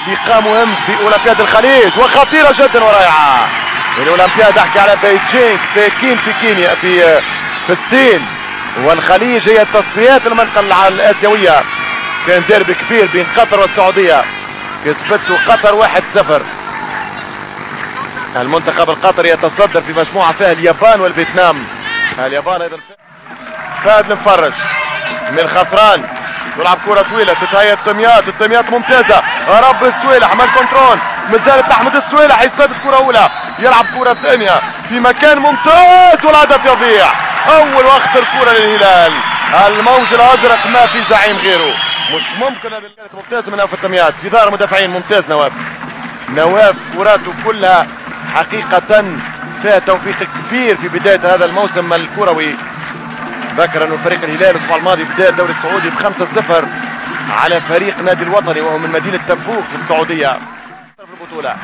لقاء مهم في اولمبياد الخليج وخطيره جدا ورائعه. الاولمبياد احكي على بيجينغ بكين في كينيا في الصين، والخليج هي تصفيات المنطقه الاسيويه. كان ديربي كبير بين قطر والسعوديه، كسبته قطر 1-0. المنتخب القطري يتصدر في مجموعه فيها اليابان والفيتنام. اليابان ايضا. فهد المفرج من خطران يلعب كرة طويلة تتهيأ التميات ممتازة. رب السويلح عمل كنترول، مازالت احمد السويلح يسدد كرة أولى، يلعب كرة ثانية في مكان ممتاز والهدف يضيع. أول واخطر كرة للهلال. الموج الأزرق ما في زعيم غيره. مش ممكن. هذه كانت ممتازة من نواف التميات في ظهر مدافعين. ممتاز نواف كراته كلها حقيقة فيها توفيق كبير في بداية هذا الموسم الكروي. ذكر أن فريق الهلال الأسبوع الماضي بداية الدوري السعودي ب5-0 على فريق نادي الوطني وهو من مدينة تبوك في السعودية. في البطولة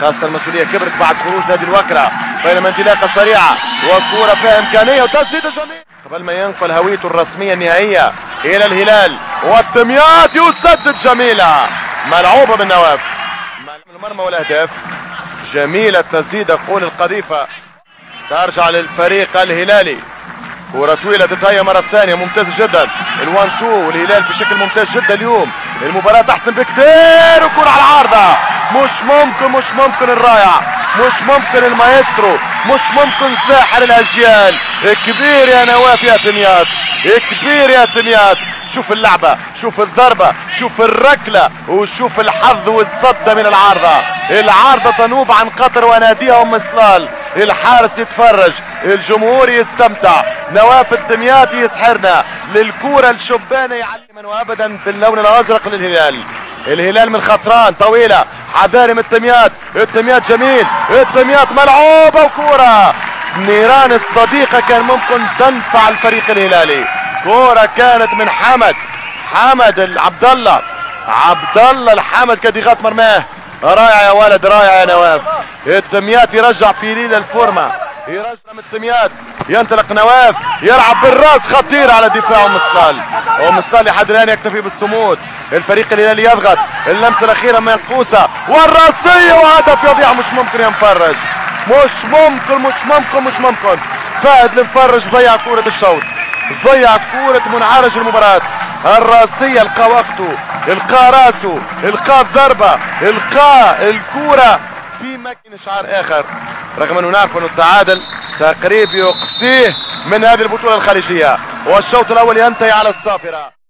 خاصة المسؤولية كبرت بعد خروج نادي الوكرة، بينما انطلاقة سريعة وكرة فيها إمكانية وتسديدة جميلة قبل ما ينقل هويته الرسمية النهائية إلى الهلال. والتميات يسدد جميلة ملعوبة من نواف. المرمى والأهداف جميلة التسديدة. قول القذيفة ترجع للفريق الهلالي. كرة طويلة تتهيأ مرة ثانية ممتازة جدا. ال1-2 والهلال في شكل ممتاز جدا اليوم. المباراة أحسن بكثير وكرة على العارضة. مش ممكن الرائع، مش ممكن المايسترو، مش ممكن ساحر الأجيال. كبير يا نواف يا تميات، كبير يا تميات. شوف اللعبة، شوف الضربة، شوف الركلة، وشوف الحظ والصدة من العارضة تنوب عن قطر وناديها أم صلال. الحارس يتفرج، الجمهور يستمتع. نواف التميات يسحرنا للكورة الشبانة يعلمنا وابدا باللون الازرق للهلال. الهلال من خطران طويلة حدارم التميات جميل، التميات ملعوبة وكورة نيران الصديقة كان ممكن تنفع الفريق الهلالي. كورة كانت من حمد عبد الله الحمد كديغات مرماه. رائع يا ولد، رائع يا نواف. التميات يرجع في ليلة الفورمة، يرجع من التميات، ينطلق نواف يلعب بالراس خطير على دفاع أم صلال لحد الآن يكتفي بالصمود. الفريق الهلالي يضغط، اللمسة الأخيرة منقوسة والراسية وهدف يضيع. مش ممكن يا مفرج، مش ممكن. فهد المفرج ضيع كورة الشوط، ضيع كورة منعرج المباراة. الراسية القى وقته، القى راسه، القى الضربة، القى الكورة في مكان شعار آخر. رغم أنه نعرف أنه التعادل تقريب يقصيه من هذه البطولة الخليجية، والشوط الأول ينتهي على الصافرة.